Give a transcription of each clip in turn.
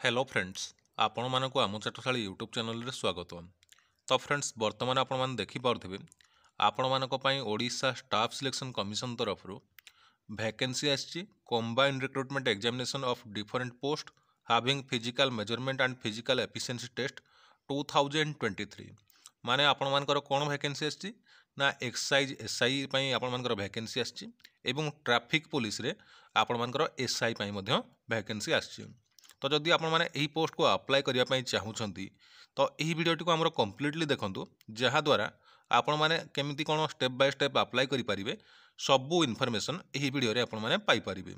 Hello friends आपण मानक आम चाटशाली यूट्यूब चैनल रे स्वागत। तो फ्रेंड्स वर्तमान आपण मैंने देखिपे आपण मानक ओडिशा स्टाफ सिलेक्शन कमिशन तरफ वैकेंसी आसी combined recruitment examination of different post having physical measurement and physical efficiency test 2023 माने आपण मानकर कौन वैकेंसी आसी ना एक्साइज एसआई पई आपण मानकर वैकेंसी आसी एवं ट्रैफिक पुलिस रे आपण मानकर एसआई पई मध्य वैकेंसी आसी। तो जदि आपण माने एही पोस्ट को अप्लाई करिया पई चाहुछंती तो एही वीडियोटी को हमरो कंप्लीटली देखंतु जहा द्वारा आपण माने केमिति कोन स्टेप बाय स्टेप अप्लाई करि परिबे सबु इन्फॉर्मेशन एही वीडियो रे आपण माने पाई परिबे।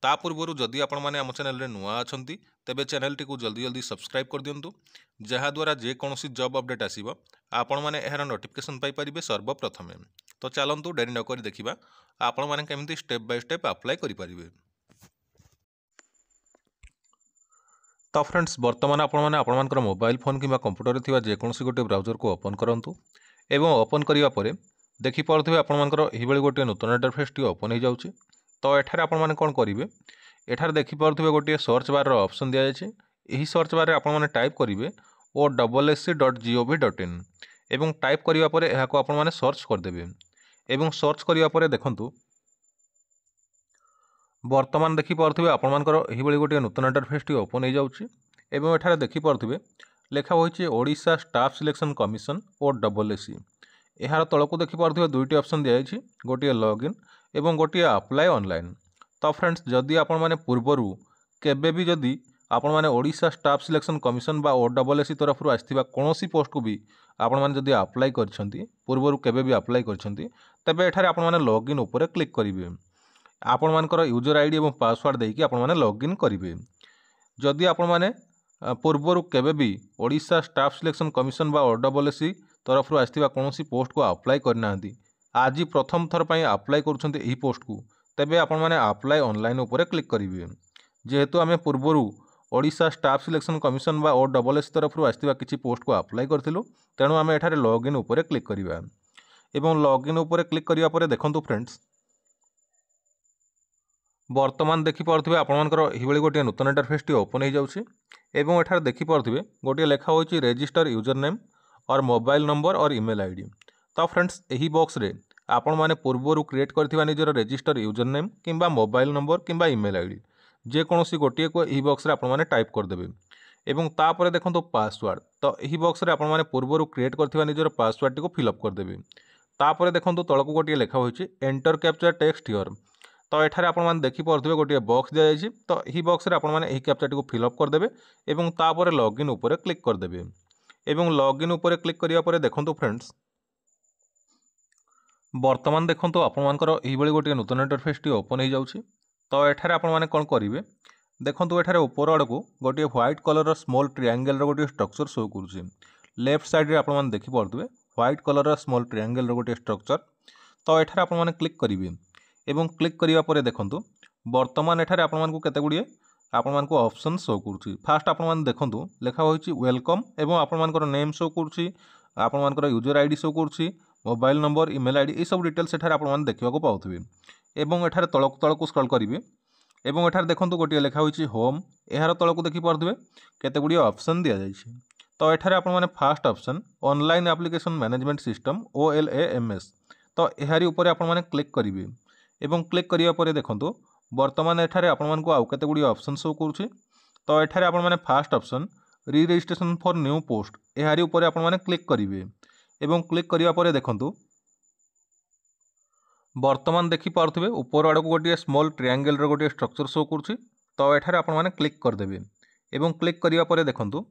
ता पूर्वरु जदि आपण माने हम चैनल रे नुआ अछंती तेबे चैनल टी को जल्दी जल्दी सब्सक्राइब कर दियंतु जहा द्वारा जे कोनोसी जॉब अपडेट आसीबो आपण माने एहार नोटिफिकेशन पाई परिबे सर्वप्रथमे। तो चलंतु डेरी न करि देखिबा आपण माने केमिति स्टेप बाय स्टेप अप्लाई करि परिबे। तो फ्रेंड्स वर्तमान आपण मोबाइल फोन किंवा कंप्यूटर थिबा जेकोसी गोटे ब्राउजर को ओपन करंतु एवं ओपन करिया परे देखि पारुथिबे आपनकर एही बेले गोटे नूतन इंटरफेस टी ओपन हो जाउची। तो एठारे आपण माने कोन करिवे एठारे देखि पारुथिबे गोटे सर्च बार रो ऑप्शन दिया जायछि। एही सर्च बार रे आपण माने टाइप करिवे OSSC.gov.in एवं टाइप करिया परे एहा को आपण माने सर्च कर देबे एवं सर्च करिया परे देखंतु वर्तमान देखि पारुथिबे आपण मानकर एही बेले गोटे नूतन इंटरफेस टी ओपन हो जाउची एवं एठारे देखि पारुथिबे लेखा होइछि Odisha staff selection commission OSSC। एहार तळकु देखि पारुथिबे दुईटी ऑप्शन दिया जायछि गोटे लॉगिन एवं गोटे अप्लाई ऑनलाइन। तो फ्रेंड्स जदि आपण माने पूर्वरु केबे भी जदि आपण माने ओडिशा स्टाफ सिलेक्शन कमिशन बा OSSC तरफ रु आस्थिबा कोनोसी पोस्ट को भी आपण माने जदि अप्लाई करछंती पूर्वरु केबे भी अप्लाई करछंती तबे एठारे आपण माने लॉगिन ऊपर क्लिक करिवे। आपण मानकर यूजर आईडी एवं पासवर्ड देकी आपण माने लॉगिन करिवे। जदि आपण माने पूर्वरु केबे भी ओडिशा स्टाफ सिलेक्शन कमिशन बा OSSC तरफ रु आस्थिबा कोनोसी पोस्ट को अप्लाई करनांती आज प्रथम थर पई अप्लाई करूछंती एही पोस्ट को तबे आपण माने अप्लाई ऑनलाइन ऊपर क्लिक करिवे। जेहेतु आमे पूर्वरु ओडिशा स्टाफ सिलेक्शन कमिशन बा OSSC तरफ रु आस्थिबा किछि पोस्ट को अप्लाई करथिलु तेणु आमे एठारे लॉगिन ऊपर क्लिक करिवा एवं लॉगिन ऊपर क्लिक करिया परे देखंतु फ्रेंड्स वर्तमान देखि पारुथिबे आपण मानकर एही बेले गोटे नूतन इंटरफेस टी ओपन हो जाउछि एवं एठार देखि पारुथिबे गोटे लेखा होइछि register user name or mobile number or email ID. तो फ्रेंड्स एही बॉक्स रे आपण माने पूर्वरु क्रिएट करथिबा निजर रजिस्टर यूजर नेम किंबा मोबाइल नंबर किंबा ईमेल आईडी जे कोनोसी गोटिए को एही बॉक्स रे आपण माने टाइप कर देबे एवं तापरे देखंतु पासवर्ड। तो एही बॉक्स रे आपण माने पूर्वरु क्रिएट करथिबा निजर पासवर्ड टी को फिल अप कर देबे। तापरे देखंतु तळकु गोटिए लेखा होइछि एंटर कैप्चा टेक्स्ट हियर। तो एठारे आपण माने देखि पारुथिबे गोटे बॉक्स दिया जायछि। तो एही बॉक्स रे आपण माने एही कैप्चा टी को फिल अप कर देबे एवं तापरे लॉगिन ऊपर क्लिक कर देबे एवं लॉगिन ऊपर क्लिक करिया परे देखंतु फ्रेंड्स वर्तमान देखंतु आपण मानकर एही बेले गोटे नूतन इंटरफेस टी ओपन हो जाउछि। तो एठारे आपण माने कोन करिवे देखंतु एठारे ऊपर आडकु गोटे व्हाइट कलर रो स्मॉल ट्रायंगल रो गोटे स्ट्रक्चर शो करूछि। लेफ्ट साइड रे आपण माने देखि पारुथिबे व्हाइट कलर रो स्मॉल ट्रायंगल रो गोटे स्ट्रक्चर। तो एठारे आपण माने क्लिक करिवे एवं क्लिक करिया परे देखंतु वर्तमान एठारे आपण मानकु केते गुडिये आपण मानकु ऑप्शन शो करूछि। फास्ट आपण माने देखंतु लेखा होइछि वेलकम एवं आपण मानकर नेम शो करूछि आपण मानकर यूजर आईडी शो करूछि मोबाइल नंबर ईमेल आईडी ए सब डिटेल्स एठारे आपण माने देखिबाको पाउथिबे एवं एठारे तळक तळकु स्क्रॉल करिवे एवं एठारे देखंतु गोटिए लेखा होइछि होम एहार तळकु देखि पारुथिबे केते गुडिये ऑप्शन दिया जाइछि। तो एठारे आपण माने first option online application management system OLAMS। तो एहारी ऊपर आपण माने क्लिक करिवे एवं क्लिक करिया परे देखंतु वर्तमान एठारे आपण मानकु आउ केते गुडी ऑप्शन शो करूछि। तो एठारे आपण माने first option re registration for new post एहारी ऊपर आपण माने क्लिक करिवे एवं क्लिक करिया परे देखंतु वर्तमान देखि पारुथिबे ऊपर आडको गोटे स्मॉल ट्रायंगल रो गोटे स्ट्रक्चर शो करूछि। तो एठारे आपण माने क्लिक कर देबे एवं क्लिक करिया परे देखंतु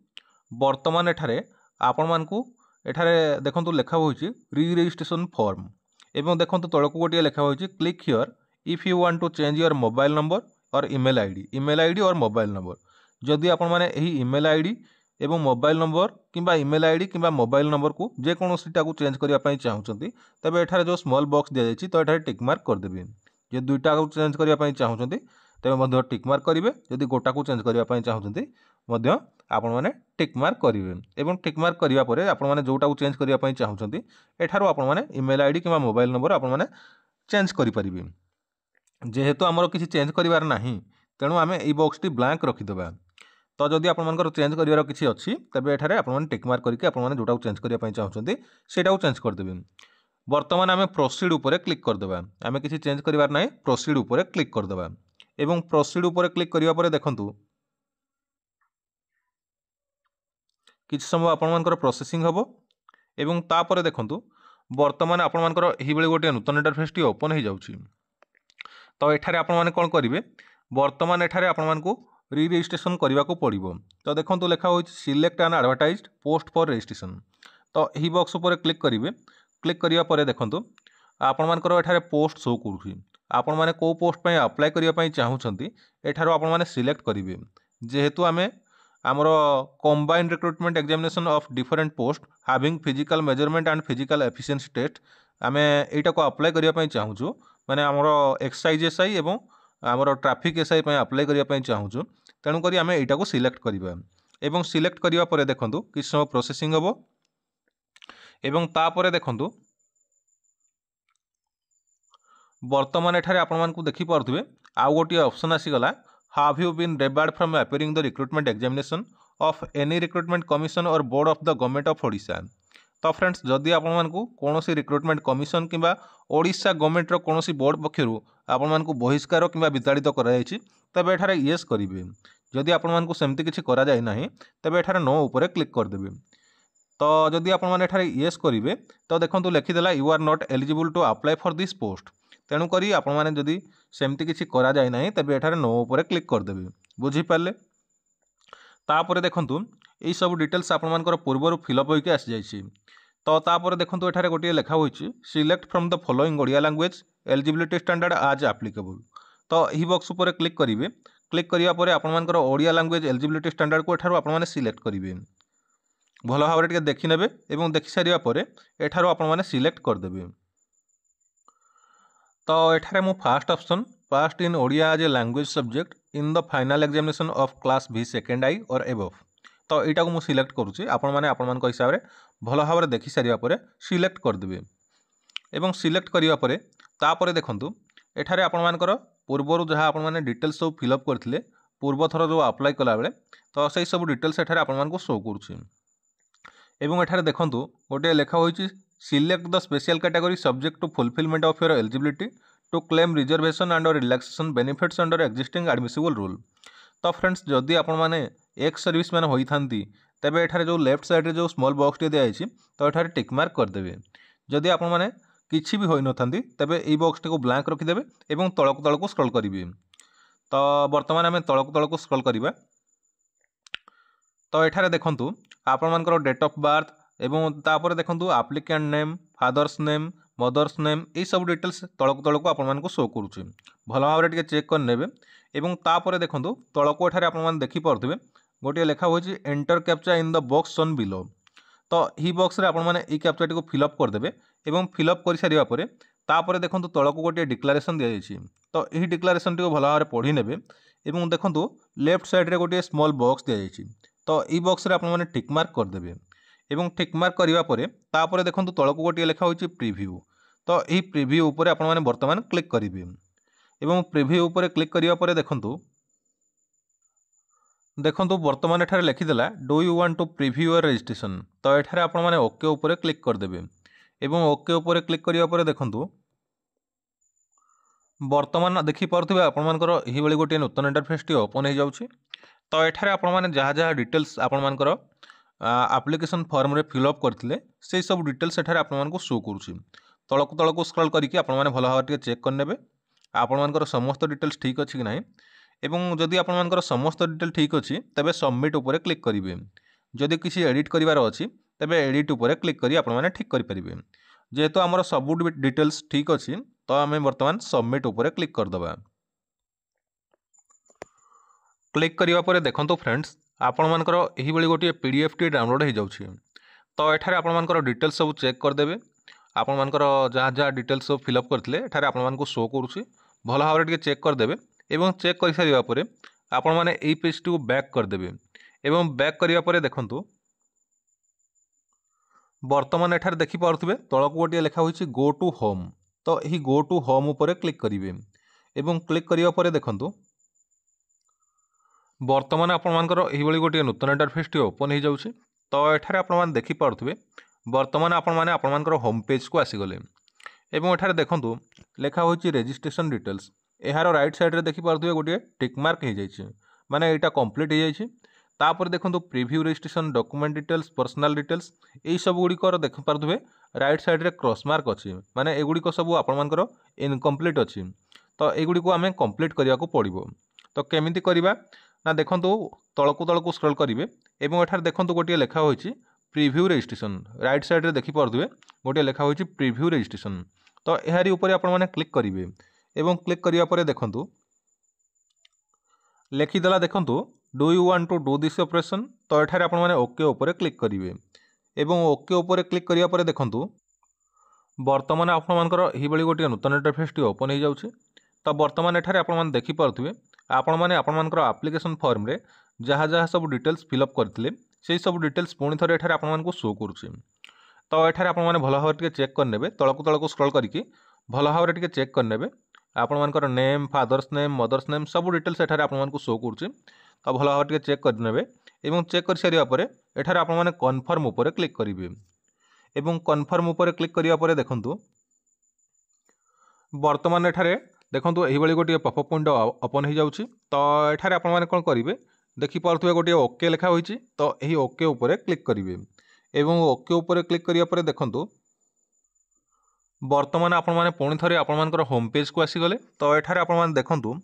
वर्तमान एठारे आपण मानकु एठारे देखंतु लेखा होइछि री रजिस्ट्रेशन फॉर्म एवं देखंतु तळकु गोटे लेखा होइछि click here if you want to change your mobile number or email ID or mobile number. जदि आपण माने एही ईमेल आईडी एवं मोबाइल नंबर किंबा ईमेल आईडी किंबा मोबाइल नंबर को जे कोनोसीटा को चेंज करिया पई चाहुचंती तबे एठारे जो स्मॉल बॉक्स दिया जायछि तो एठारे टिक मार्क कर देबे। जे दुईटा को चेंज करिया पई चाहुचंती तबे मध्य टिक मार्क करिवे जदि गोटा को चेंज करिया पई चाहुचंती मध्य आपण माने टिक मार्क करिवे एवं टिक मार्क करिया परे आपण माने जोटा को चेंज करिया पई चाहुचंती एठारो आपण माने ईमेल आईडी किंबा मोबाइल नंबर आपण माने चेंज करि परिबे। जेहेतु हमरो किछि चेंज करिवार नाही तेणु आमे एई बॉक्स टी ब्लैंक रखि देबा। तो जदि आपंकर चेंज करार किसी अच्छी तेज एठारे आपने टिक मार्क करके आपने जोटा चेंज करने चाहते सेटा चेंज करदेवे। बर्तमान आम प्रोसीड उपरे क्लिक करदे आम किसी चेंज करार ना प्रोसीड उपरे क्लिक करदे एवं प्रोसीड उपरे क्लिक करिया देखंतु किसी समय आपंकर प्रोसेसिंग हम एवं तापर देखंतु बर्तमान आपंकर यही गोटे नूतन इंटरफेस ओपन हो जाउछि। तो एठारे आपण माने कौन करेंगे बर्तमान एठारे आपण मानकु री रजिस्ट्रेशन करने को पड़ो। तो देखो लिखा हो select an advertised post for registration. तो यही बॉक्स उपर क्लिक करेंगे। क्लिक करिया देखो आपण मानकर एठारे पोस्ट शो करुछि आपण माने को पोस्ट पे अप्लाई करने चाहूँगी एठारो आपण माने सिलेक्ट करेंगे। जेहेतु आमे आमर combined recruitment examination of different post having physical measurement and physical efficiency test आमे एटा को अप्लाई करने चाहूँ माने आमर एक्साइज एसआई एवं आमर ट्रैफिक एसआई पे अप्लाई करने चाहूँ तेणुक आम यहाँ को सिलेक्ट करवा एवं सिलेक्ट करिया देखंतु किसी समय प्रोसेसिंग हम एवं तापर देखंतु बर्तमान एठारे आपण मानकु देखि पारुथिबे आउ गोटे ऑप्शन आसीगला have you been debarred from appearing the recruitment examination of any recruitment commission or board of the government of Odisha. तो फ्रेंड्स जदि आपण मानकु कोनोसी रिक्रुटमेंट कमिशन किंबा ओडिशा गवर्नमेंट रो कोनोसी बोर्ड पक्षरु आपण मानकु बहिष्कार किंबा विताड़ित करा जायछि तबे एठारे येस करिवे। जदि आपण मानकु सेमति किछि करा जाय नाही तबे एठारे नो ऊपर क्लिक कर देबे। तो जदि आपण माने एठारे येस करिवे तो देखंतु लिखि देला you are not eligible to apply for this post. तेणु करी आपण माने जदि सेमति किछि करा जाय नाही तबे एठारे नो ऊपर क्लिक कर देबे। बुझी पाले तापर देखंतु एई सब डिटेल्स आपण मानकर पूर्वरु फिलअप होइके आसी जायछि। तो तापर देखंतु एठारे गोटे लेखा होइछि select from the following Odia language eligibility standard as applicable. तो यही बॉक्स उपर क्लिक करिवे। क्लिक करिया परे आपण मानकर ओडिया लैंग्वेज एलिजिबिलिटी स्टैंडर्ड को एठारो आपण माने सिलेक्ट करिवे। भल भाव टिके देखि नेबे एवं देखि सारिया परे एठारो आपण माने सिलेक्ट कर देबे। तो एठारे मु first option passed in Odia as a language subject in the final examination of class भी सेकेंड आई और एबव। तो यहाँ को सिलेक्ट करुँची आपण माने आपण मान हिसाब से भल भाव देखि सारिया परे सिलेक्ट कर देबे एवं सिलेक्ट करिया परे तापरे देखंतु एठारे आपण मानकर पूर्वरु जहाँ आपण माने डिटेल्स सब फिलअप करथिले पूर्व थर जो अप्लाई कला बेले तो सही सब डिटेल्स एठारे आपण मान को शो करुँची एवं एठारे देखंतु गोटे लेखा होइछि select the special category subject to fulfilment of your eligibility to claim reservation and relaxation benefits under existing admissible rule. तो फ्रेंड्स जदि आपण माने एक्स सर्विस मैन होई थांती तेबे एठारे जो लेफ्ट साइड रे जो स्मॉल बॉक्स टे दिया तो एठारे टिक मार्क कर देबे। जदि आपण माने किछि भी होई नथांती तेबे एई बॉक्स टे को ब्लैंक रखि देबे एवं तळक स्क्रॉल करिवे। तो वर्तमान आमे तळक स्क्रॉल करिवा। तो एठारे देखंतु आपण मानकर डेट ऑफ बर्थ एवं तापर देखंतु applicant name father's name mother's name ये सब डिटेल्स तळक आपण मानकु शो करूछि। भल भाव टिके चेक कर नेबे एवं तापर देखंतु तळक एठारे आपण मान देखि पारथिबे गोटे लेखा होछि enter captcha in the box on below. तो ही बॉक्स रे आपण माने ई कैप्चा टी को फिलअप कर देबे एवं फिलअप कर सारिया परे तापर देखंतु तळक गोटे डिक्लेरेशन दिया जायछि। तो एही डिक्लेरेशन टी को भल भाव पढी नेबे एवं देखंतु लेफ्ट साइड रे गोटे स्मॉल बॉक्स दिया जायछि। तो ई बॉक्स रे आपण माने टिक मार्क कर देबे एवं टिक मार्क करिवा परे तापर देखंतु तळक गोटे लेखा होछि प्रीव्यू। तो यही प्रीव्यू उपरे आपण माने वर्तमान क्लिक करिवे एवं प्रीव्यू उपरे क्लिक करिवा परे देखंतु वर्तमान एठारे लिखि देला do you want to preview your registration. तो एठारे आपण माने ओके उपरे क्लिक कर देबे एवं ओके उपरे क्लिक करिवा परे देखंतु वर्तमान देखि पारथिबे आपण मानकर एही बळी गोटे नूतन इंटरफेस टी ओपन हो जाउछि। तो एठारे आपण माने जहाँ जहाँ डिटेल्स आपण मानकर एप्लिकेशन फॉर्म रे फिलअप करथिले से सब डिटेल्स एठारे आपण मानको शो करूछि। तळक स्क्रॉल करिके आपण माने भल भाव टिके चेक कर नेबे आपण मानकर समस्त डिटेल्स ठीक अछि कि नाही एवं जदि आपण मानकर समस्त डिटेल ठीक अछि तबे सबमिट उपरे क्लिक करिवे। जदि किसी एडिट करिवार अछि तबे एडिट उपरे क्लिक करी आपण माने ठीक करि परिबे। जेहेतु हमर सब डिटेल्स ठीक अछि तो आमे वर्तमान सबमिट उपरे क्लिक कर दबा। क्लिक करिवा परे देखंतु फ्रेंड्स आपण मानकर एही बळी गोटे पीडीएफ टी डाउनलोड हो जाउछि। तो एठारे आपण मानकर डिटेल्स सब चेक कर देबे आपण मानकर जहाँ जहाँ डिटेल्स सब फिलअप करथिले एठारे आपण मानको शो करूछि। भल भाव टिके चेक कर देबे एवं चेक कर सारिया परे आपण माने एई पेज टी को बैक कर देबे एवं बैक करिया परे देखंतु वर्तमान एठारे देखि पारथिबे तळक गोटे लेखा होइछि गो टू होम। तो एही गो टू होम उपरे क्लिक करिवे एवं क्लिक करिया परे देखंतु बर्तमान आपणमानकर एहिभଳି गोटे नूतन इंटरफेस ओपन हो जाउछि। तो एठारे आपन देखि पारुथिबे बर्तमान आपणमानकर होम पेज को आसीगले एवं एठारे देखंतु लेखा होछि रजिस्ट्रेशन डिटेल्स। एहार राइट साइड रे देखि पारुथिबे गोटे टिक मार्क हो जाइछि, माने एटा कंप्लीट हो जाइछि। तापर देखंतु preview registration document details personal details एई सब गुड़िकर देख पारुथिबे राइट साइड रे क्रॉस मार्क अछि, माने एगुड़िक सब आपणमानकर इनकम्प्लीट अछि। तो एगुड़िक आमे कंप्लीट करिया को पड़िबो। तो केमिति करिबा ना देखंतु तळकु स्क्रॉल करिवे एवं एठार देखंतु गोटे लेखा होइछि प्रीव्यू रजिस्ट्रेशन। राइट साइड रे देखि पारुथिबे गोटे लेखा होइछि प्रीव्यू रजिस्ट्रेशन। तो एहारी ऊपर आपण माने क्लिक करिवे एवं क्लिक करिया परे देखंतु लेखिदेला देखंतु do you want to do this operation. तो एठारे आपण माने ओके ऊपर क्लिक करिवे एवं ओके ऊपर क्लिक करिया परे देखंतु वर्तमान आपणमानकर एहिभଳି गोटे नूतन इंटरफेस ओपन हो जाउछि। तो वर्तमान एठारे आपण माने देखि पारुथिबे आपण माने आपणमानकर एप्लिकेशन फॉर्म रे जहाँ जहाँ सब डिटेल्स फिलअप करथिले सेही सब डिटेल्स पुणी थरे एठारे आपण मानकु शो करूछि। तो एठारे आपण माने भल भाବରେ चेक करनेबे तळकु स्क्रॉल करिकि भल भाବରେ चेक करनेबे आपण मानकर name father's name mother's name सब डिटेल्स एठारे आपण मानकु शो करूछि। तो भल भाବରେ चेक करनेबे एवं चेक कर सारिया परे एठारे आपण माने कन्फर्म ऊपर क्लिक करिवे एवं कन्फर्म ऊपर क्लिक करिया परे देखंतु वर्तमान एठारे देखंतु एहिभଳି गोटे पॉपअप विंडो ओपन हो जाउछि। तो एठारे आपण माने कोन करिवे देखि पारुथिबे गोटे ओके लेखा होइछि। तो एही ओके ऊपर क्लिक करिवे एवं ओके ऊपर क्लिक करिया परे देखंतु वर्तमान आपण माने पुणी थरे आपण मानकर होम पेज को आसीगले। तो एठारे आपण माने देखंतु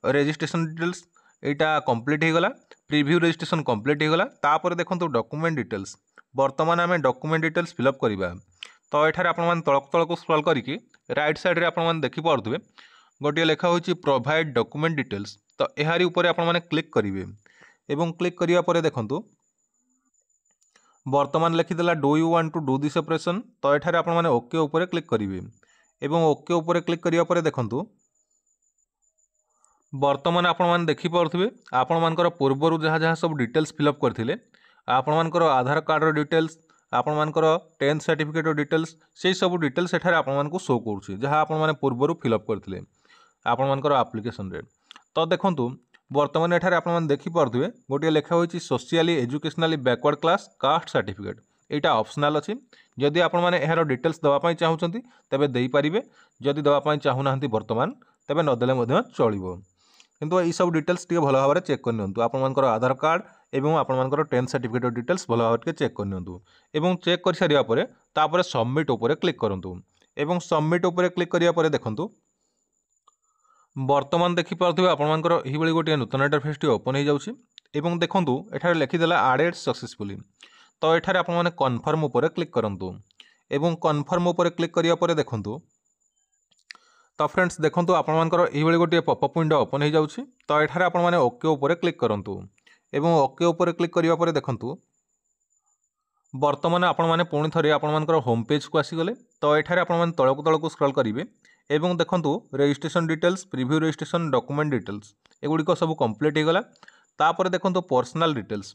रजिस्ट्रेशन डिटेल्स एटा कंप्लीट हो गला, प्रीव्यू रजिस्ट्रेशन कंप्लीट हो गला। तापर देखंतु डॉक्यूमेंट डिटेल्स वर्तमान आमे डॉक्यूमेंट डिटेल्स फिलअप करिबा। तो एठारे आपण माने तळकु स्क्रॉल करिकि राइट साइड रे आपण माने देखि पारुथिबे गोटे लेखा होइछि प्रोवाइड डॉक्यूमेंट डिटेल्स। तो एहारी ऊपर आपण माने क्लिक करिवे एवं क्लिक करिया परे देखंतु वर्तमान लिखिदेला do you want to do this operation. तो एठारे आपण माने ओके ऊपर क्लिक करिवे एवं ओके ऊपर क्लिक करिया परे देखंतु वर्तमान आपण माने देखि पारुथिबे आपण मानकर पूर्वरु जहाँ जहाँ सब डिटेल्स फिलअप करथिले आपण मानकर आधार कार्ड रो डिटेल्स आपण मानकर 10th सर्टिफिकेट रो डिटेल्स से सब डिटेल्स एठारे आपण मानकु शो करूछि जहाँ आपण माने पूर्वरु फिलअप करथिले आपण मानकर एप्लिकेशन रे। तो देखंतु वर्तमान एठारे आपण माने देखि पारुथिबे गोटे लेखा होइछि socially educationally backward class caste certificate. एटा ऑप्शनल अछि, जदि आपण माने एहारो डिटेल्स दवा पई चाहुचंती तबे देई परिबे, जदि दवा पई चाहू नाहंती वर्तमान तबे न देले मध्ये चलिबो। किंतु एई सब डिटेल्स टिके भलो भाबरे चेक कर नियंतु। आपण मानकर आधार कार्ड एवं आपण मानकर 10th सर्टिफिकेट डिटेल्स भलो भाबरे चेक कर नियंतु एवं चेक कर सारिया परे तापरे सबमिट ऊपर क्लिक करंतु एवं सबमिट ऊपर क्लिक करिया परे देखंतु वर्तमान देखि पारुथिबे आपण मानकर एही भଳି गोटे नूतन इंटरफेस ओपन हो जाउछि एवं देखंतु एठारे लिखिदेला एडेड सक्सेसफुली। तो एठारे आपण माने कन्फर्म ऊपर क्लिक करंतु एवं कन्फर्म ऊपर क्लिक करिया परे देखंतु तो फ्रेंड्स देखंतु आपण मानकर एही भଳି गोटे पॉपअप विंडो ओपन हो जाउछि। तो एठारे आपण माने ओके ऊपर क्लिक करंतु एवं ओके ऊपर क्लिक करिया परे देखंतु वर्तमान आपण माने पुणी थरे आपण मानकर होम पेज को आसीगले। तो एठारे आपण माने तळकु स्क्रॉल करिवे एवं देखंतु registration details preview registration document details एगुड़िक सब कंप्लीट हो गला। तापर देखंतु पर्सनल डिटेल्स।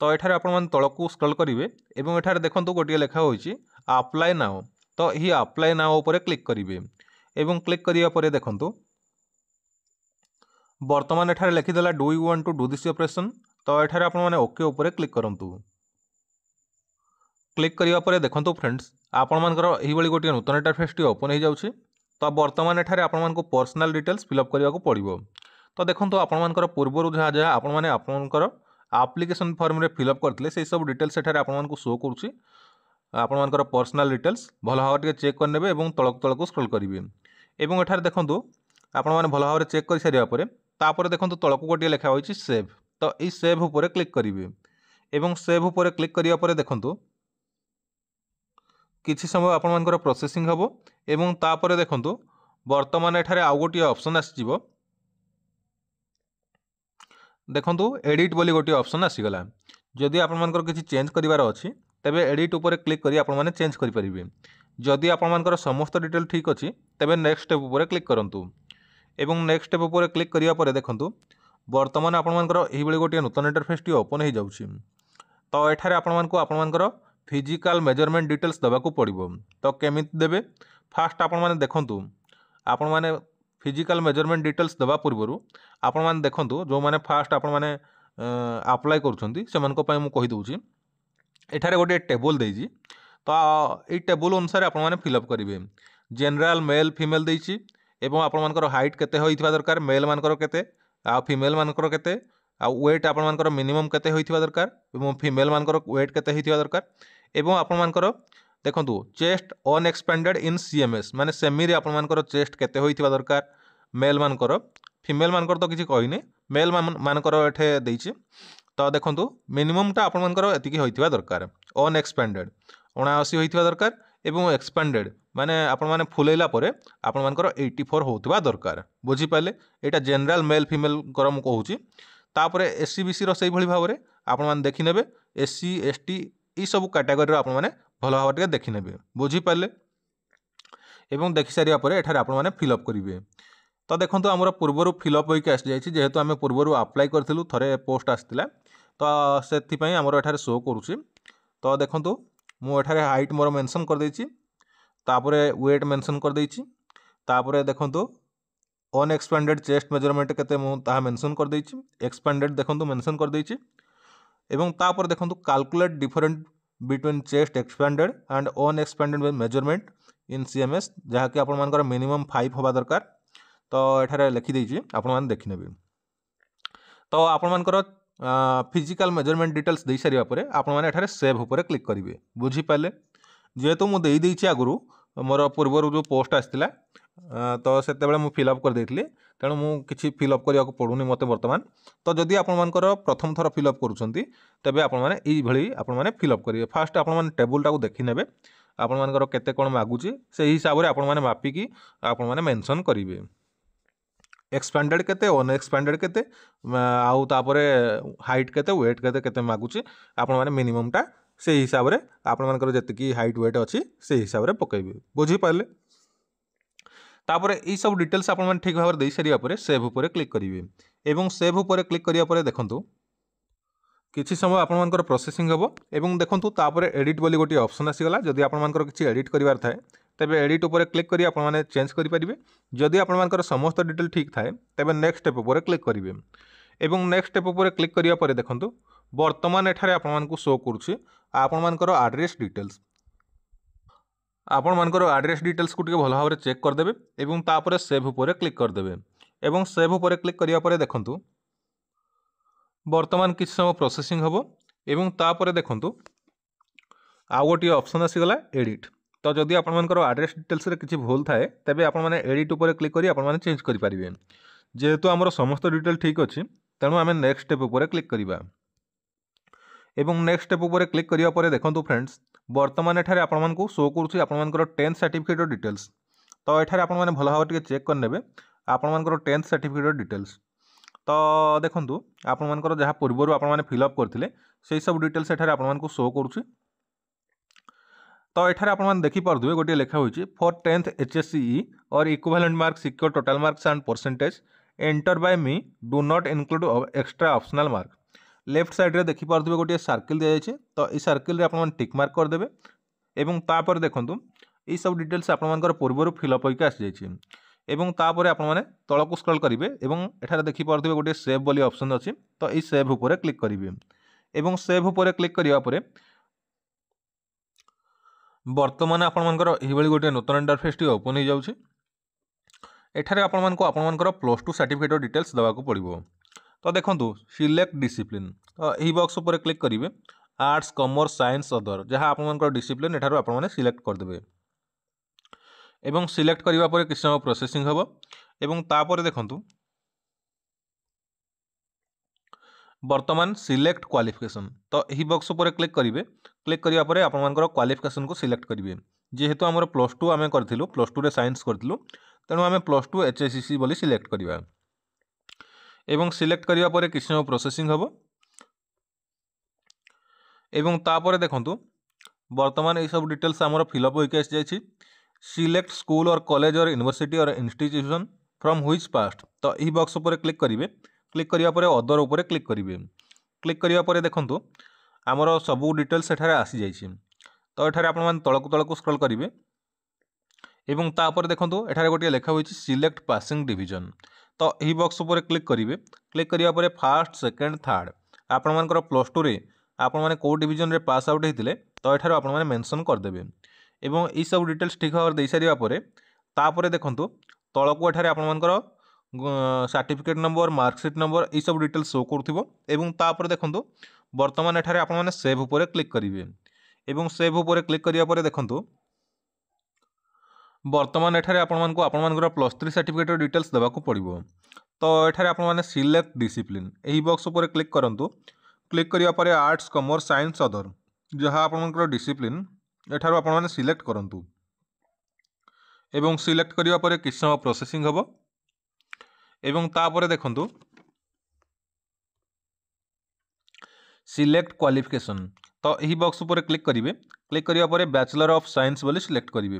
तो एठारे आपण माने तळकु स्क्रॉल करिवे एवं एठारे देखंतु गोटे लेखा होइछि अप्लाई नाउ। तो एही अप्लाई नाउ ऊपर क्लिक करिवे एवं क्लिक करिया परे देखंतु वर्तमान एठारे लिखिदेला do you want to do this operation. तो एठारे आपण माने ओके ऊपर क्लिक करंतु। क्लिक करिया परे देखंतु फ्रेंड्स आपण मानकर एही भଳି गोटे नूतन इंटरफेस ओपन हो जाउछि। तो वर्तमान एठारे आपण मानकु पर्सनल डिटेल्स फिलअप करिया को पड़िबो। तो देखंतु आपण मानकर पूर्वरु जहाँ जहाँ आपण माने आपनकर एप्लिकेशन फॉर्म रे फिलअप करथिले से सब डिटेल्स एठारे आपण मानकु शो करूछि। आपण मानकर पर्सनल डिटेल्स भल भाବରେ चेक करनेबे एवं तळकु स्क्रॉल करिवे एवं एठारे देखंतु आपण माने भल भाବରେ चेक कर सारिया परे तापर देखंतु तळकु गोटे लेखा होइछि सेव। तो ई सेव ऊपर क्लिक करिवे एवं सेव ऊपर क्लिक करिया परे देखंतु किछि समय आपण मानकर प्रोसेसिंग हबो एवं तापर देखंतु वर्तमान एठारे आउ गोटे ऑप्शन आसीजिवो। देखंतु एडिट बोली गोटे ऑप्शन आसीगला। जदि आपण मानकर किछि चेंज करिवार अछि तबे एडिट ऊपर क्लिक करी आपण माने चेंज करि परिबे। जदि आपण मानकर समस्त डिटेल ठीक अछि तबे नेक्स्ट स्टेप ऊपर क्लिक करंतु एवं नेक्स्ट स्टेप ऊपर क्लिक करिया परे देखंतु वर्तमान आपण मानकर एही भଳି गोटे नूतन इंटरफेस ओपन हो जाउछि। तो एठारे आपण मानकर फिजिकल मेजरमेंट डिटेल्स दबा को पड़िबो। तो केमिति देबे फास्ट आपण माने देखंतु आपण माने फिजिकल मेजरमेंट डिटेल्स दबा पूर्वरु आपण माने देखंतु जो माने फास्ट आपण माने आप्लाय करुँच से कहीदे एठारे गोटे टेबल देजी तो ये टेबल अनुसार आपण मैंने फिलअप करेंगे जनरल मेल फीमेल देती एवं आपण हाइट केते होइथिबा दरकार मेल मानकर केते आ फीमेल मानकर केते आ वेट आपण मानकर मिनिमम केते होइथिबा दरकार एवं फीमेल मानकर वेट केते होइथिबा दरकार एवं आपण मानकर देखंतु चेस्ट अनएक्सपेंडेड इन सीएमएस माने सेमी रे आपण मानकर चेस्ट केते होइथिबा दरकार मेल मानकर फीमेल मानकर तो किछि कहिने मेल मानकर एठे देइछि तो देखंतु मिनिममटा आपण मानकर एतिकी होइथिबा दरकार अनएक्सपेंडेड 79 होइथिबा दरकार एवं एक्सपेंडेड माने आपण माने फुलेला परे आपण मानकर 84 होउथिबा दरकार बुझी पाले एटा जनरल मेल फीमेल करम कहूची तापरे एससी बीसी रो सेही भली भाबरे आपण माने देखि नेबे एससी एसटी ई सब कैटेगरी रो आपण माने भल भाबरे देखि नेबे बुझी पाले एवं देखि सारिया परे एठारे आपण माने फिलअप करिवे तो देखंतु हमर पूर्वरु फिलअप होइके आसी जायछि जेहेतु आमे पूर्वरु अप्लाई करथिलु थरे पोस्ट आस्तिला तो सेथि पई हमर एठारे शो करूछि तो देखंतु मु एठारे हाइट मोर मेंशन कर देछि तापरे वेट मेंशन कर देछि तापरे देखंतु अनएक्सपेंडेड चेस्ट मेजरमेंट केते मु ता मेंशन कर देछि एक्सपेंडेड देखंतु मेंशन कर देछि एवं तापर देखंतु calculate different between chest expanded and unexpanded measurement in CMS जहाँ कि आपण मानकर मिनिमम 5 होबा दरकार तो एठारे लिखि देछि आपण मान देखि नेबे तो आपण मानकर फिजिकल मेजरमेंट डिटेल्स दे सारिया परे आपण माने एठारे सेव ऊपर क्लिक करिवे बुझी पाले जेहेतु मु देई देछि आगुरु मोर पूर्वरु जो पोस्ट आस्तिला तो सेते बेले मु फिलअप कर देथिले तेणु मु किछि फिलअप करिया को पडुनी मते वर्तमान तो जदि आपण मानकर प्रथम थर फिलअप करूछंती तबे आपण माने ई भली आपण माने फिलअप करिवे फास्ट आपण माने टेबल टाको देखि नेबे आपण मानकर केते कोन मागुची से हिसाब रे आपण माने मापी की आपण माने मेंशन करिवे एक्सपेंडेड केते अनएक्सपेंडेड केते आउ तापरे हाइट केते वेट केते केते मागुची आपण माने मिनिमम टा से हिसाब रे आपण मानकर जति हाइट वेट अछि से हिसाब रे पकइबे बुझी पाले तापरे ई सब डिटेल्स आपण माने ठीक भाव रे देई सरिया परे सेव ऊपर क्लिक करिवे एवं सेव ऊपर क्लिक करिया परे देखंतु किछि समय आपण मानकर प्रोसेसिंग हबो एवं देखंतु तापरे एडिट बोली गोटी ऑप्शन आसीगला जदि आपण मानकर किछि एडिट करिवार थाए तेबे एडिट ऊपर क्लिक करी आपण माने चेंज करि परिबे जदि आपण मानकर समस्त डिटेल ठीक थाए तेबे नेक्स्ट स्टेप ऊपर क्लिक करिवे एवं नेक्स्ट स्टेप ऊपर क्लिक करिया परे देखंतु वर्तमान एठारे आपण मानकु शो करूछि आपण मानकर एड्रेस डिटेल्स आपण मानकर एड्रेस डिटेल्स को टिके भल भाव रे चेक कर देबे एवं तापरे सेव ऊपर क्लिक कर देबे एवं सेव ऊपर क्लिक करिया परे देखंतु वर्तमान किछ समय प्रोसेसिंग हबो एवं तापरे देखंतु आ गोटी ऑप्शन आसीगला एडिट तो जदि आपण मानकर एड्रेस डिटेल्स रे किछि भूल थाए तबे आपण माने एडिट ऊपर क्लिक करी आपण माने चेंज करि परिबे जेहेतु हमर समस्त डिटेल ठीक अछि तेणु आमे नेक्स्ट स्टेप ऊपर क्लिक करिबा एवं नेक्स्ट स्टेप ऊपर क्लिक करिया परे देखंतु फ्रेंड्स वर्तमान एठारे आपण मानकु शो करूछि आपण मानकर 10th सर्टिफिकेट डिटेल्स तो एठारे आपण माने भल भाव टिके चेक कर नेबे आपण मानकर 10th सर्टिफिकेट डिटेल्स तो देखंतु आपण मानकर जहा पूर्वरु आपण माने फिलअप करथिले सेही सब डिटेल्स एठारे आपण मानकु शो करूछि तो एठारे आपण माने देखि परदुवे गोटे लेखा होइछि फॉर 10th HSCE और equivalent marks secure total marks and percentage enter bye me do not include extra optional mark left side रे देखि परदुवे गोटे सर्किल दिया जायछि तो ई सर्किल रे आपण माने टिक मार्क कर देबे एवं तापर देखंतु ई सब डिटेल्स आपण मानकर पूर्वरु फिलअप होइके आसी जायछि एवं तापर आपण माने तळकु स्क्रॉल करिवे एवं एठारे देखि परदुवे गोटे सेव बोली ऑप्शन अछि तो ई सेव ऊपर क्लिक करिवे एवं सेव ऊपर क्लिक करिया परे वर्तमान आपण मानकर एही भली गोटे नूतन इंटरफेस टी ओपन हो जाउछि एठारे आपण मानकर +2 सर्टिफिकेट डिटेल्स देवा को पड़िबो तो देखंतु सिलेक्ट डिसिप्लिन तो एही बॉक्स ऊपर क्लिक करिवे आर्ट्स कॉमर्स साइंस अदर जहां आपण मानकर डिसिप्लिन एठारो आपण माने सिलेक्ट कर देबे एवं सिलेक्ट करिवा परे किछ समय प्रोसेसिंग हबो एवं तापर देखंतु वर्तमान सिलेक्ट क्वालिफिकेशन तो यही बॉक्स ऊपर क्लिक करिवे क्लिक करिया परे आपण मानकर क्वालिफिकेशन को सिलेक्ट करिवे जेहेतु हमर +2 आमे करथिलु +2 रे साइंस करथिलु तेणु आमे +2 HSCC बोली सिलेक्ट करिवा एवं सिलेक्ट करिया परे किछ समय प्रोसेसिंग हबो एवं तापर देखंतु वर्तमान ए सब डिटेल्स हमर फिलअप होइके आसी जायछि सिलेक्ट स्कूल और कॉलेज और यूनिवर्सिटी और इंस्टीट्यूशन फ्रॉम व्हिच पास्ट तो यही बॉक्स ऊपर क्लिक करिवे क्लिक करिया परे अदर ऊपर क्लिक करिवे क्लिक करिया परे देखंतु हमर सबु डिटेल्स एठारे आसी जायछि तो एठारे आपण मान तळकु स्क्रॉल करिवे एवं तापर देखंतु एठारे गोटे लेखा होइछि सिलेक्ट पासिंग डिवीजन तो यही बॉक्स ऊपर क्लिक करिवे क्लिक करिया परे फर्स्ट सेकंड थर्ड आपण मानकर प्लस टू रे आपण माने को डिवीजन रे पास आउट हेतिले तो एठार आपण माने मेंशन कर देबे एवं ई सब डिटेल्स ठीक भाव दे सारिया परे तापरे देखंतु तळको एठारे आपण मानकर सर्टिफिकेट नंबर मार्कशीट नंबर ई सब डिटेल्स शो करथिबो एवं तापरे देखंतु वर्तमान एठारे आपण माने सेव उपरे क्लिक करिवे एवं सेव उपरे क्लिक करिया परे देखंतु वर्तमान एठारे आपण मानको आपण मानकर प्लस 3 सर्टिफिकेट डिटेल्स देबाकू पड़िबो तो एठारे आपण माने सिलेक्ट डिसिप्लिन एही बॉक्स उपरे क्लिक करंतु क्लिक करिया परे आर्ट्स कॉमर्स साइंस अदर जहाँ आपण मानकर डिसिप्लिन एठारो आपण माने सिलेक्ट करंतु एवं सिलेक्ट करिया परे किछ समय प्रोसेसिंग हबो एवं तापरे देखंतु सिलेक्ट क्वालिफिकेशन तो यही बॉक्स उपरे क्लिक करिवे क्लिक करिया परे बैचलर ऑफ साइंस बोली सिलेक्ट करिवे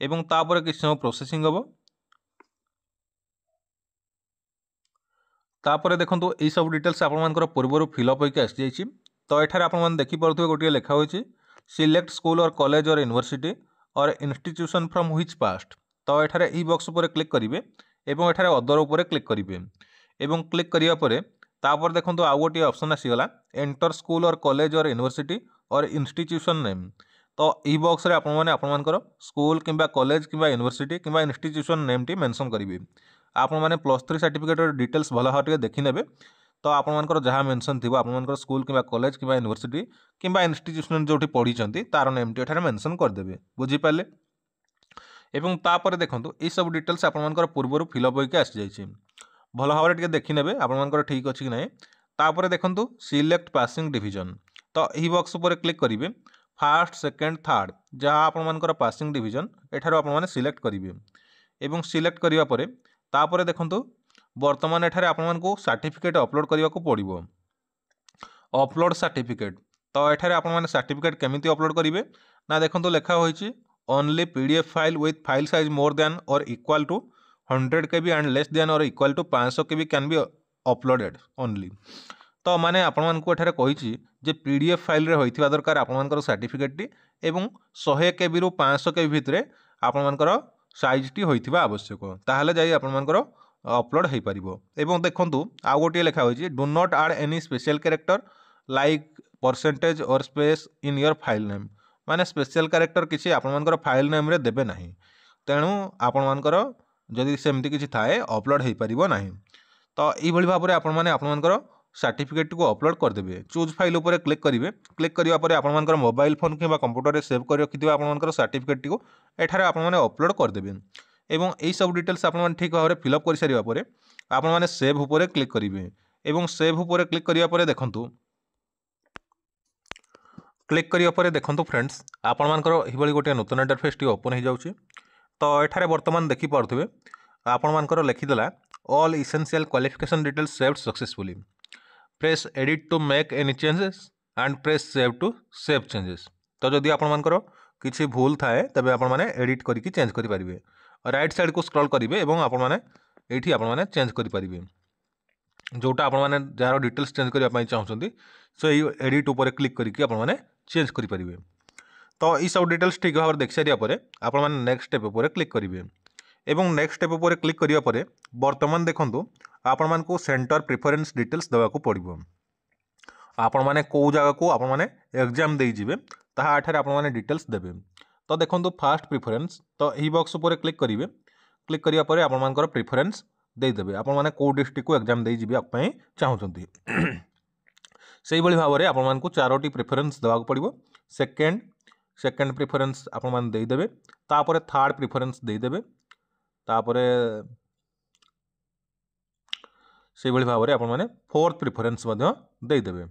एवं तापरे किछ समय प्रोसेसिंग हबो तापरे देखंतु एई सब डिटेल्स आपण मानकर पूर्वरु फिलअप होइके आसी जाइछि तो एठारे आपण मान देखि परथुवे गोटिए लेखा होइछि सिलेक्ट स्कूल और कॉलेज और यूनिवर्सिटी और इंस्टीट्यूशन फ्रॉम व्हिच पास्ट तो एठारे ई बॉक्स उपरे क्लिक करिवे एवं एठारे अदर उपरे क्लिक करिवे एवं क्लिक करिया परे तापर देखंतु आउ गोटिए ऑप्शन आसीगला एंटर स्कूल और कॉलेज और यूनिवर्सिटी और इंस्टीट्यूशन नेम तो ई बॉक्स रे आपण मानकर स्कूल किंबा कॉलेज किंबा यूनिवर्सिटी किंबा इंस्टीट्यूशन नेम टी मेंशन करिवे आपण माने प्लस 3 सर्टिफिकेट डिटेल्स भल भाव देखि नेबे तो आपण मानकर जहाँ मेंशन थिबो आपण मानकर स्कूल किंबा कॉलेज किंबा यूनिवर्सिटी किंबा इंस्टीट्यूशन जोठी पढ़ी चंती तार नेम टी एठारे मेंशन कर देबे बुझी पाले एवं तापर देखंतु ई सब डिटेल्स आपण मानकर पूर्वरु फिलअप होइके आसी जाइछि भल भाव टिके देखि नेबे आपण मानकर ठीक अछि कि नै तापर देखंतु सिलेक्ट पासिंग डिवीजन तो एही बॉक्स ऊपर क्लिक करिवे फर्स्ट सेकंड थर्ड जहाँ आपण मानकर पासिंग डिवीजन एठारो आपण माने सिलेक्ट करिवे एवं सिलेक्ट करिवा परे तापर देखंतु वर्तमान एठारे आपण मानकु सर्टिफिकेट अपलोड करिवा को पड़िबो अपलोड सर्टिफिकेट तो एठारे आपण माने सर्टिफिकेट केमिति अपलोड करिवे ना देखंतु लेखा होइछि only PDF file with file size more than or equal to 100 KB and less than or equal to 500 KB can be uploaded only तो माने आपण मानकु एठारे कहिछि जे पीडीएफ फाइल रे होइथिबा दरकार आपण मानकर सर्टिफिकेट टी एवं 100 KB रु 500 KB भितरे आपण मानकर साइज टी होइथिबा आवश्यक ताहाले जाई आपण मानकर अपलोड हो पारिबो एवं देखंतु आ गोटिए लेखा होइछि do not add any special character like percentage or space in your file name माने स्पेशल कैरेक्टर किछि आपण मानकर फाइल नेम रे देबे नाही तेणु आपण मानकर जदि सेमति किछि थाए अपलोड हो पारिबो नाही तो एई भली भाबरे आपण माने आपण मानकर सर्टिफिकेट को अपलोड कर देबे चूज फाइल ऊपर क्लिक करिवे क्लिक करिवा परे आपण मानकर मोबाइल फोन किबा कंप्यूटर रे सेव कर रखिथिबा आपण मानकर सर्टिफिकेट को एठारे आपण माने अपलोड कर देबे एवं एई सब डिटेल्स आपण माने ठीक भाबरे फिलअप कर सारिवा परे आपण माने सेव ऊपर क्लिक करिवे एवं सेव ऊपर क्लिक करिवा परे देखंतु क्लिक करिया परे देखंतु फ्रेंड्स आपण मानकर एही भली गोटे नूतन इंटरफेस टी ओपन हो जाउची तो एठारे वर्तमान देखि पारथुबे आपण मानकर लिखि देला all essential qualification details saved successfully press edit to make any changes and press save to save changes तो जदि आपण मानकर किछि भूल थाए तबे आपण माने एडिट करिकि चेंज करि परिबे राइट साइड को स्क्रॉल करिवे एवं आपण माने एठी आपण माने चेंज करि परिबे जोटा आपण माने जार डिटेल्स चेंज करिया पई चाहउछंती सो एडिट ऊपर क्लिक करिकि आपण माने चेंज करि परिबे तो ई सब डिटेल्स ठीक भाव देख सारिया परे आपण माने नेक्स्ट स्टेप ऊपर क्लिक करिवे एवं नेक्स्ट स्टेप ऊपर क्लिक करिया परे वर्तमान देखंतु आपण मान को सेंटर प्रेफरेंस डिटेल्स देवा को पड़िबो आपण माने को जगह को आपण माने एग्जाम देई जिवे ताहा एठारे आपण माने डिटेल्स देबे तो देखंतु फर्स्ट प्रेफरेंस तो एही बॉक्स ऊपर क्लिक करिवे क्लिक करिया परे आपण मानकर प्रेफरेंस देई देबे आपण माने को डिस्ट्रिक्ट को एग्जाम देई जिवे आपै चाहउछंती सेही भली भाबरे आपण मान को चारोटी प्रेफरेंस देवा को पड़िबो सेकंड प्रेफरेंस आपण मान देई देबे तापरे थर्ड प्रेफरेंस देई देबे तापरे सेही भली भाबरे आपण माने फोर्थ प्रेफरेंस मध्य देई देबे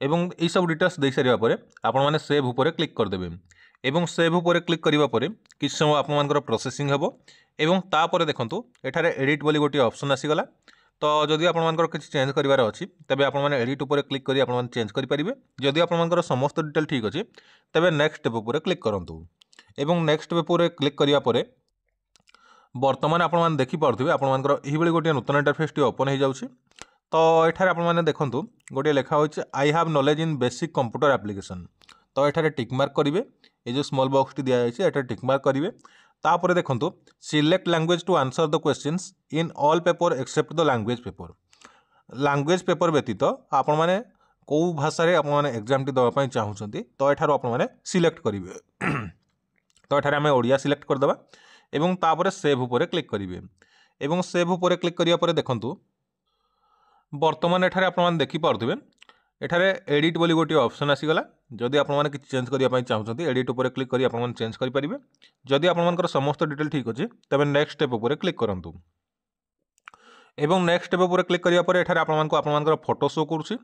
एवं ई सब डिटेल्स दे सारिया परे आपण माने सेव ऊपर क्लिक कर देबे एवं सेव ऊपर क्लिक करिवा परे किछ समय आपण मानकर प्रोसेसिंग हबो एवं तापरे देखंतु एठारे एडिट बोली गोटी ऑप्शन आसीगला तो जदि आपण मानकर किछ चेंज करिवार अछि तबे आपण माने एडिट ऊपर क्लिक करी आपण माने चेंज करि परिबे जदि आपण मानकर समस्त डिटेल ठीक अछि तबे नेक्स्ट स्टेप ऊपर क्लिक करंतु एवं नेक्स्ट स्टेप ऊपर क्लिक करिया परे वर्तमान आपण माने देखि पारथुबे आपण मानकर एही बेली गोटी नूतन इंटरफेस टी ओपन हो जाउछि तो एठारे आपण माने देखंतु गोटे लेखा होइछ I have knowledge in basic computer application. तो एठारे टिक मार्क करिवे, ये जो स्मॉल बॉक्स टी दिया जाइछ एटा टिक मार्क करिवे। तापर देखंतु select language to answer the questions in all paper except the language paper. Language paper व्यतीत आपण माने को भाषा रे आपण माने एग्जाम टी दवा पई चाहुचंती तो एठारो आपण माने सिलेक्ट करिवे। तो एठारे हमें ओडिया सिलेक्ट कर दबा एवं तापर सेव ऊपर क्लिक करिवे एवं सेव ऊपर क्लिक करिया परे देखंतु वर्तमान एठारे आपण माने देखि पारथिबे एठारे एडिट बोली गोटे ऑप्शन आसीगला। जदि आपण माने किछ चेंज करिया पई चाहुचंती एडिट ऊपर क्लिक करी आपण माने चेंज करि परिबे। जदि आपण मानकर समस्त डिटेल ठीक अछि तबे नेक्स्ट स्टेप ऊपर क्लिक करंतु एवं नेक्स्ट स्टेप ऊपर क्लिक करिया परे एठारे आपण मानकर फोटो शो करूछि।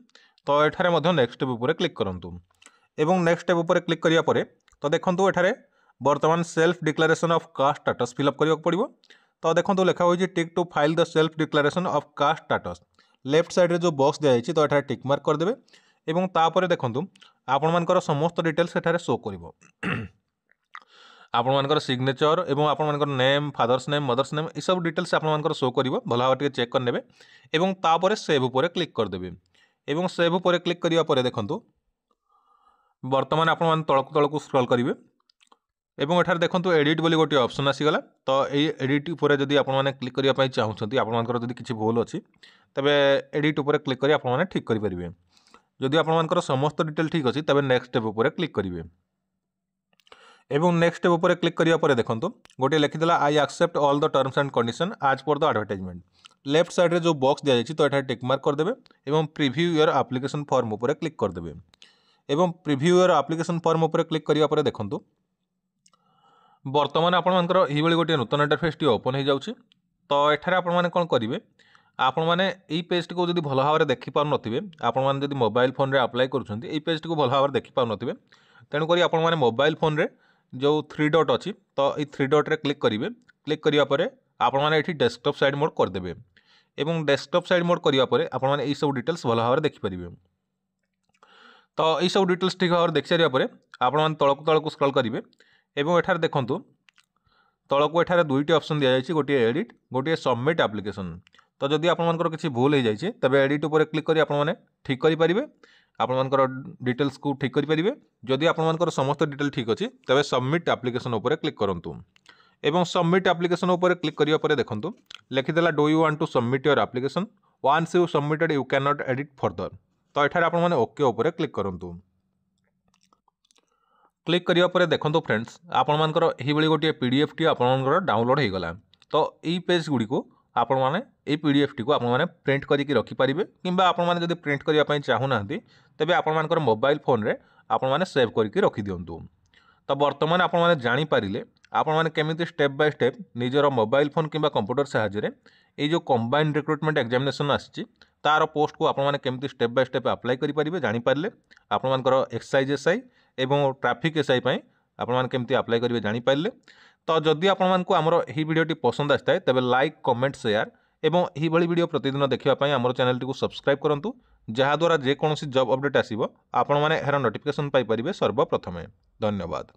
तो एठारे मध्ये नेक्स्ट स्टेप ऊपर क्लिक करंतु एवं नेक्स्ट स्टेप ऊपर क्लिक करिया परे तो देखंतु एठारे वर्तमान self declaration of caste status fill up करिया पड़िबो। तो देखंतु लेखा होइछि tick to file the self declaration of caste status. Left side रे जो बॉक्स दिया जाइछि तो एठारे टिक मार्क कर देबे एवं तापरे देखंतु आपण मानकर समस्त डिटेल्स एठारे शो करिवो। आपण मानकर सिग्नेचर एवं आपण मानकर name, father's name, mother's name ई सब डिटेल्स आपण मानकर शो करिवो। भला भाबे टिके चेक कर नेबे एवं तापरे सेव ऊपर क्लिक कर देबे एवं सेव ऊपर क्लिक करिया परे देखंतु वर्तमान आपण मान तळकु स्क्रॉल करिवे एवं एठार देखंतु एडिट बोली गोटे ऑप्शन आसीगला। तो ए एडिट ऊपर जदि आपण माने क्लिक करिया पई चाहुछंती आपण मानकर जदि किछि भूल अछि तबे एडिट ऊपर क्लिक करी आपण माने ठीक करि परिबे। जदि आपण मानकर समस्त डिटेल ठीक अछि तबे नेक्स्ट स्टेप ऊपर क्लिक करिवे एवं नेक्स्ट स्टेप ऊपर क्लिक करिया परे देखंतु गोटे लिखिदेला I accept all the terms and condition as per the advertisement. Left side रे जो बॉक्स दिया जाइछि तो एठा टिक मार्क कर देबे एवं प्रीव्यू योर एप्लीकेशन फॉर्म ऊपर क्लिक कर देबे एवं प्रीव्यू योर एप्लीकेशन फॉर्म ऊपर क्लिक करिया परे देखंतु वर्तमान आपण मानकर एही बळी गोटे नूतन इंटरफेस टी ओपन हो जाउछि। तो एठारे आपण माने कोन करिवे आपण माने एई पेज टी को जदि भलो भाबरे देखि पार नथिबे आपण माने जदि मोबाइल फोन रे अप्लाई करूछंती एई पेज टी को भलो भाबरे देखि पार नथिबे तेनु करी आपण माने मोबाइल फोन रे जो 3 डॉट अछि तो ए 3 डॉट रे क्लिक करिवे। क्लिक करिया परे आपण माने एठी डेस्कटॉप साइड मोड कर देबे एवं डेस्कटॉप साइड मोड करिया परे आपण माने एई सब डिटेल्स भलो भाबरे देखि परिबे। तो एई सब डिटेल्स ठीक भाबरे देखि सारिया परे आपण माने तळकु स्क्रॉल करिवे एवं एठारे देखंतु तळकु एठारे दुईटी ऑप्शन दिया जायछि गोटे एडिट गोटे सबमिट एप्लीकेशन। तो जदि आपण मानकर किछि भूल हो जायछि तबे एडिट ऊपर क्लिक करी आपण माने ठीक करि परिबे आपण मानकर डिटेल्स को ठीक करि परिबे। जदि आपण मानकर समस्त डिटेल ठीक अछि तबे सबमिट एप्लीकेशन ऊपर क्लिक करंतु एवं सबमिट एप्लीकेशन ऊपर क्लिक करिया परे देखंतु लिखिदेला do you want to submit your application once you submitted you can not edit further. तो एठारे आपण माने ओके ऊपर क्लिक करंतु। क्लिक करिया परे देखंतु फ्रेंड्स आपण मानकर एही बळी गोटे पीडीएफ टी आपण मानकर डाउनलोड हो गला। तो एई पेज गुडी को आपण माने ए पीडीएफ टी को आपण माने प्रिंट करिकि रखि परिबे किंबा आपण माने जदि प्रिंट करिया पई चाहू नाहंती तबे आपण मानकर मोबाइल फोन रे आपण माने सेव करिकि रखि दियंतु। तो वर्तमान आपण माने जानि पारिले आपण माने केमिति स्टेप बाय स्टेप निजर मोबाइल फोन किंबा कंप्यूटर सहायता रे ए जो कंबाइंड रिक्रूटमेंट एग्जामिनेशन आछि तार पोस्ट को आपण माने केमिति स्टेप बाय स्टेप अप्लाई करि परिबे जानि पारले आपण मानकर एक्सरसाइज एसआई एवं ट्रैफिक एसआई पई आपण माने केमिति अप्लाई करिवे जानि पारले। तो जदि आपण मानकु हमर एही वीडियोटी पसंद आस्ताय तबे लाइक कमेंट शेयर एवं एही बड़ी वीडियो प्रतिदिन देखिबा पई हमर चैनल टी को सब्सक्राइब करंतु जहा द्वारा जे कोनोसी जॉब अपडेट आसीबो आपण माने एहर नोटिफिकेशन पाई परिबे सर्वप्रथमे। धन्यवाद।